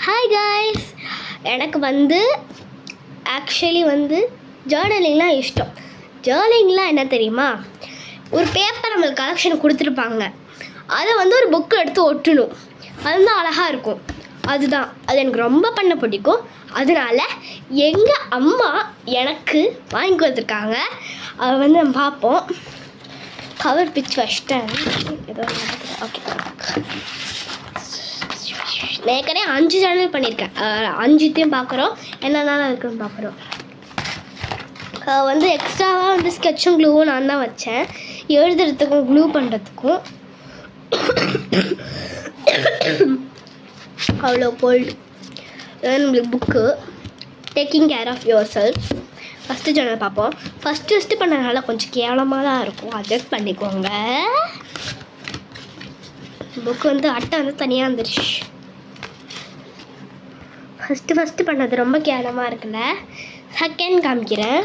Hi guys, எனக்கு வந்து actually வந்து ஜேர்னலிங்லாம் இஷ்டம். ஜேர்னலிங்லாம் என்ன தெரியுமா, ஒரு பேப்பர் நம்மளுக்கு கலெக்ஷன் கொடுத்துருப்பாங்க, அதை வந்து ஒரு புக்கு எடுத்து ஒட்டணும். அதுதான் அழகாக இருக்கும். அது எனக்கு ரொம்ப பண்ண பிடிக்கும். அதனால எங்கள் அம்மா எனக்கு வாங்கி கொடுத்துருக்காங்க. அதை வந்து நம்ம பார்ப்போம். கவர் பிச் வச்சிட்டேன். ஏதோ ஓகே, ஏற்கனவே 5 சேனல் பண்ணியிருக்கேன். 5த்தையும் பார்க்குறோம், என்னென்ன இருக்குன்னு பார்க்குறோம். வந்து எக்ஸ்ட்ராவாக வந்து ஸ்கெட்சும் க்ளூவும் நான் தான் வச்சேன், எழுதுறதுக்கும் க்ளூ பண்ணுறதுக்கும். அவ்வளோ கோல்டு. நம்மளுக்கு book taking care of your self first channel பார்ப்போம். ஃபஸ்ட்டு பண்ணதுனால கொஞ்சம் கேவலமாக தான் இருக்கும், அட்ஜஸ்ட் பண்ணிக்கோங்க. புக்கு வந்து அட்டை வந்து தனியாக வந்துருச்சு. ஃபஸ்ட்டு பண்ணது ரொம்ப கேவலமாக இருக்குல்ல. செகண்ட் காமிக்கிறேன்.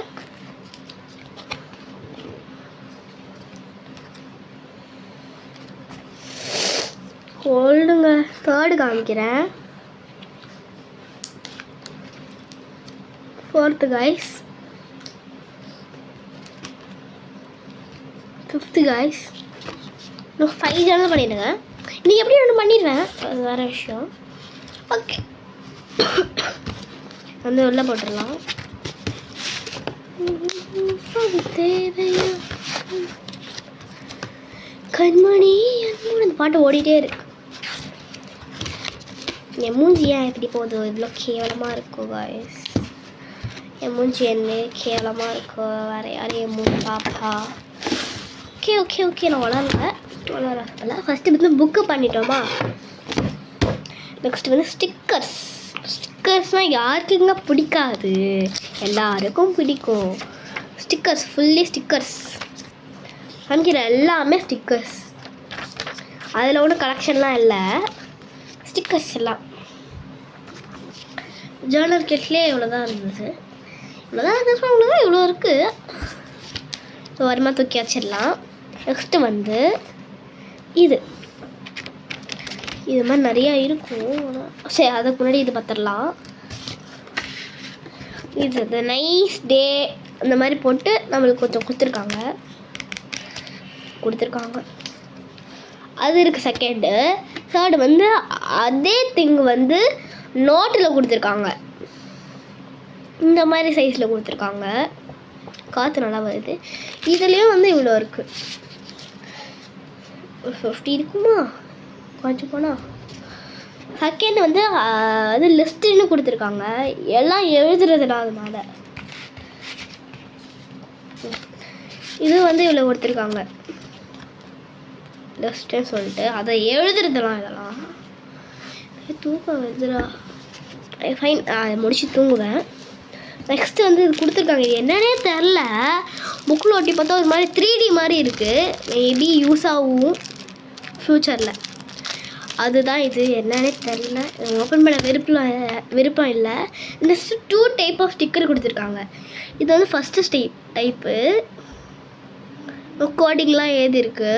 கோல்டுங்க. தேர்டு காமிக்கிறேன். Fourth guys. Fifth guys. இன்னும் 5 சேனல் பண்ணிவிடுங்க. இன்றைக்கி எப்படி ஒன்று பண்ணிடுவேன், அது வேறு விஷயம். ஓகே, வந்து உள்ளே போட்டுடலாம். தேவையா கண்மணி அந்த பாட்டு ஓடிட்டே இருக்கு. என் மூஞ்சி ஏன் எப்படி போகுது, இவ்வளோ கேவலமாக இருக்கும் காய்ஸ். என் மூஞ்சி என்ன கேவலமாக இருக்கும். வேறு யாரும் என் மூஞ்சி பாப்பா. ஓகே நான் வளரல. ஃபஸ்ட்டு வந்து புக்கு பண்ணிட்டோமா. நெக்ஸ்ட் வந்து ஸ்டிக்கர்ஸ்னால் யாருக்குங்க பிடிக்காது, எல்லாருக்கும் பிடிக்கும். ஸ்டிக்கர்ஸ், ஃபுல்லி ஸ்டிக்கர்ஸ் காமிக்கிற எல்லாமே ஸ்டிக்கர்ஸ். அதில் ஒன்றும் கலெக்ஷன்லாம் இல்லை, ஸ்டிக்கர்ஸ் எல்லாம். ஜேர்னல் கிட்லேயே இவ்வளோதான் இருந்தது. இவ்வளோ இருக்குது. ஸோ வருமா தூக்கி வச்சிடலாம். நெக்ஸ்ட்டு வந்து இது மாதிரி நிறையா இருக்கும். சரி, அதுக்கு முன்னாடி இது பார்த்துடலாம். இது நைஸ் டே அந்த மாதிரி போட்டு நம்மளுக்கு கொஞ்சம் கொடுத்துருக்காங்க. அது இருக்குது செகண்டு. தேர்டு வந்து அதே திங் வந்து நோட்டில் கொடுத்துருக்காங்க. இந்த மாதிரி சைஸில் கொடுத்துருக்காங்க. காற்று நல்லா வருது. இதுலேயும் வந்து இவ்வளோ இருக்குது. ஒரு 50 இருக்குமா கொஞ்சம் போனால். செகண்ட் வந்து அது லிஸ்ட்டுன்னு கொடுத்துருக்காங்க, எல்லாம் எழுதுறதுனா. அதனால இது வந்து இவ்வளோ கொடுத்துருக்காங்க லிஸ்ட்டுன்னு சொல்லிட்டு, அதை எழுதுறதுலாம். இதெல்லாம் தூக்கம் வருதுடா. ஃபைன், முடிச்சு தூங்குவேன். நெக்ஸ்ட்டு வந்து இது கொடுத்துருக்காங்க, இது என்னன்னே தெரில. புக்கில் ஒட்டி பார்த்தா ஒரு மாதிரி 3D மாதிரி இருக்குது. மேபி யூஸ் ஆகும் ஃப்யூச்சரில். அதுதான் இது, என்னன்னே தெரில. ஓப்பன் பண்ண விருப்பம் இல்லை. இந்த 2 டைப் ஆஃப் ஸ்டிக்கர் கொடுத்துருக்காங்க. இது வந்து ஃபஸ்ட்டு டைப்பு கோடிங்லாம் எழுதிருக்கு.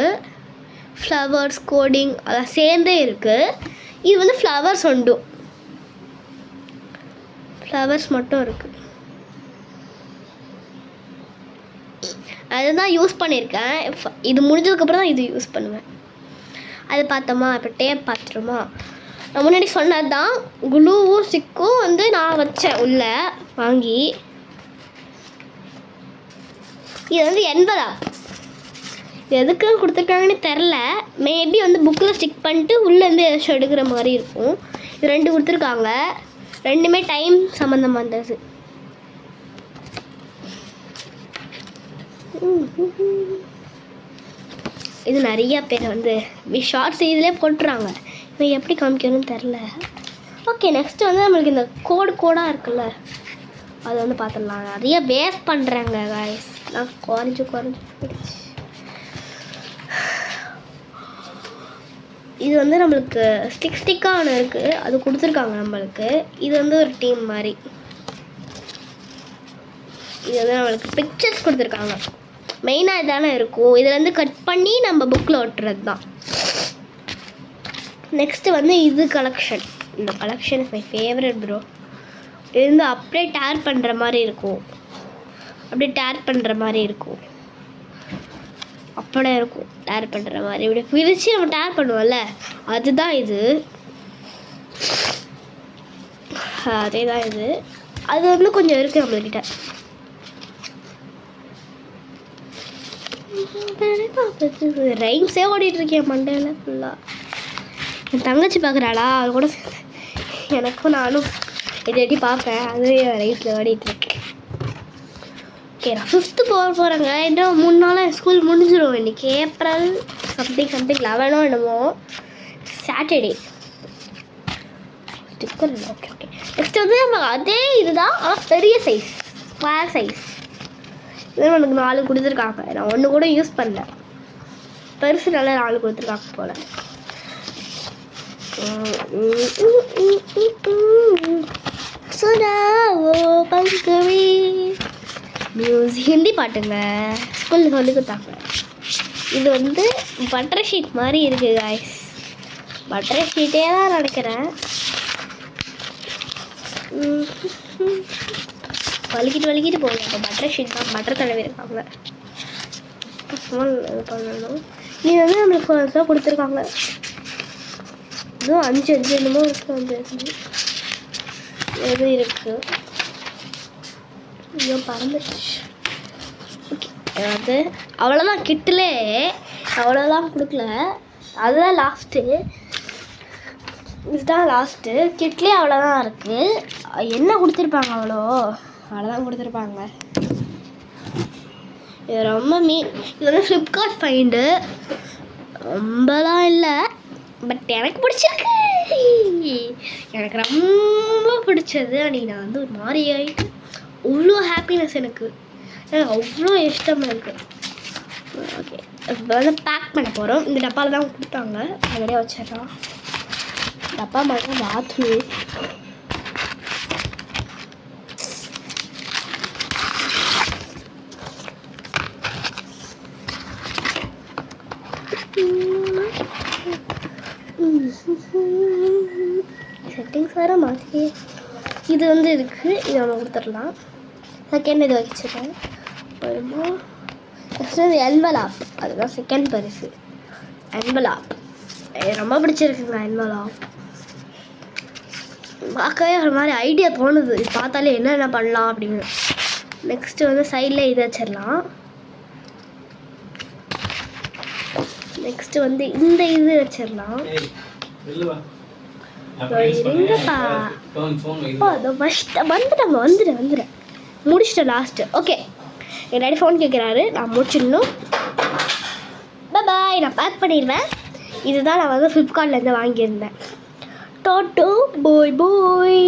ஃப்ளவர்ஸ் கோடிங் அதெல்லாம் சேர்ந்தே இருக்குது. இது வந்து ஃப்ளவர்ஸ் மட்டும் இருக்குது. அதுதான் யூஸ் பண்ணியிருக்கேன். இது முடிஞ்சதுக்கப்புறம் தான் இது யூஸ் பண்ணுவேன். அது பார்த்தோமா. இப்போ டேப் பார்த்துருமா. நான் முன்னாடி சொன்னது தான். க்ளூவும் ஸ்டிக்கும் வந்து நான் வச்சேன் உள்ளே வாங்கி. இது வந்து 80. எதுக்குன்னு கொடுத்துருக்காங்கன்னு தெரில. மேபி வந்து புக்கில் ஸ்டிக் பண்ணிட்டு உள்ளேருந்து ஏதாச்சும் எடுக்கிற மாதிரி இருக்கும். இது 2 கொடுத்துருக்காங்க. 2மே டைம் சம்மந்தமானது. இது நிறையா பேர் வந்து ஷார்ட்ஸ் இதிலே போட்டுறாங்க. இப்போ எப்படி காமிக்கணும்னு தெரில. ஓகே, நெக்ஸ்ட்டு வந்து நம்மளுக்கு இந்த கோடாக இருக்குல்ல, அது வந்து பார்த்துடலாம். நிறைய வேஸ்ட் பண்ணுறாங்க காய்ஸ். நான் குறைஞ்சி போயிடுச்சு. இது வந்து நம்மளுக்கு ஸ்டிக்காக ஒன்று இருக்குது, அது கொடுத்துருக்காங்க நம்மளுக்கு. இது வந்து ஒரு டீம் மாதிரி. இது வந்து நம்மளுக்கு பிக்சர்ஸ் கொடுத்துருக்காங்க. மெயினாக இதானே இருக்கும். இதிலேருந்து கட் பண்ணி நம்ம புக்கில் ஒட்டுறது தான். நெக்ஸ்ட்டு வந்து இது கலெக்ஷன். இந்த collection is my favourite bro. இருந்து அப்படியே டேர் பண்ணுற மாதிரி இருக்கும், அப்படியே டேர் பண்ணுற மாதிரி இருக்கும், அப்படியே இருக்கும் டேர் பண்ணுற மாதிரி. இப்படி பிரித்து நம்ம டேர் பண்ணுவோம்ல, அதுதான் இது. அதே தான் இது. அது வந்து கொஞ்சம் இருக்குது நம்மள்கிட்ட. ரைம்ஸே ஓடிட்டுருக்கேன் மண்டையில் ஃபுல்லாக. என் தங்கச்சி பார்க்குறாளா, அது கூட எனக்கும் நானும் எட்டி பார்ப்பேன். அதுவே ரைஸில் ஓடிட்டுருக்கேன். ஓகே, நான் 5th போகிறேங்க. இன்னும் 3 நாளாக ஸ்கூல் முடிஞ்சிடும். இன்றைக்கி ஏப்ரல் சம்திங் 11 என்னமோ, சாட்டர்டே. ஸ்டிக்கர் இல்லை. Okay okay. நெக்ஸ்ட் வந்து நம்ம அதே இதுதான், ஆனால் பெரிய சைஸ், ஸ்கொயர் சைஸ். இது எனக்கு 4 கொடுத்துருக்காங்க. நான் 1 கூட யூஸ் பண்ணல. பெருசு நல்லா 4 கொடுத்துருக்காங்க போல். ஹிந்தி பாட்டுங்க, ஸ்கூலில் சொல்லி கொடுத்தாங்க. இது வந்து பட்டர் ஷீட் மாதிரி இருக்குது காய்ஸ். பட்டர் ஷீட்டே தான் நினைக்கிறேன். வலிக்கிட்டு போகுது. அப்போ பட்டர் ஷீட் தான், பட்டர் தடவை இருக்காங்க. இது பண்ணணும். நீ வந்து நம்மளுக்கு கொடுத்துருக்காங்க. இதுவும் 5 என்னமோ இருக்குது. 5 எது இருக்குது, ஐயோ பறந்துச்சு. ஓகே, அது அவ்வளோதான். கிட்டிலே அவ்வளோதான் கொடுக்கல. அதுதான் லாஸ்ட்டு. இதுதான் லாஸ்ட்டு. கிட்லேயே அவ்வளோதான் இருக்குது. என்ன கொடுத்துருப்பாங்க, அவ்வளோதான் கொடுத்துருப்பாங்க. இது ரொம்ப இது வந்து ஃப்ளிப்கார்ட் ஃபைண்டு. ரொம்பலாம் இல்லை, பட் எனக்கு பிடிச்சிருக்கு. எனக்கு ரொம்ப பிடிச்சது. அன்றைக்கி நான் வந்து ஒரு மாதிரி ஆகிட்டு, அவ்வளோ ஹாப்பினஸ் எனக்கு அவ்வளோ இஷ்டம் எனக்கு. ஓகே, இப்போ வந்து பேக் பண்ண போகிறோம். இந்த டப்பாவில் தான் கொடுத்தாங்க, அதோடய வச்சிடலாம். டப்பா மட்டும் பாத்ரூம். செட்டிங்ஸ் வேறு மாற்றி இது வந்து இருக்குது. இது நம்ம கொடுத்துடலாம். செகண்ட் இது வச்சுருக்கேன். நெக்ஸ்ட் வந்து என்வலாப். அதுதான் செகண்ட் பரிசு, என்வலாப். ரொம்ப பிடிச்சிருக்குங்க என்வலாப். பார்க்கவே ஒரு மாதிரி ஐடியா தோணுது, இது பார்த்தாலே என்னென்ன பண்ணலாம் அப்படின்னு. நெக்ஸ்ட்டு வந்து சைடில் இது வச்சிடலாம். நெக்ஸ்ட்டு வந்து இந்த இது வச்சிடலாம். இருங்கப்பா, வந்துட்டேன் முடிச்சிட்டேன் லாஸ்ட்டு. ஓகே, என் டாடி ஃபோன் கேட்குறாரு, நான் முடிச்சிடணும். பாய், நான் பேக் பண்ணிடுவேன். இதுதான் நான் வந்து ஃப்ளிப்கார்ட்லேருந்து வாங்கியிருந்தேன். டாட்டா, பாய் பாய்.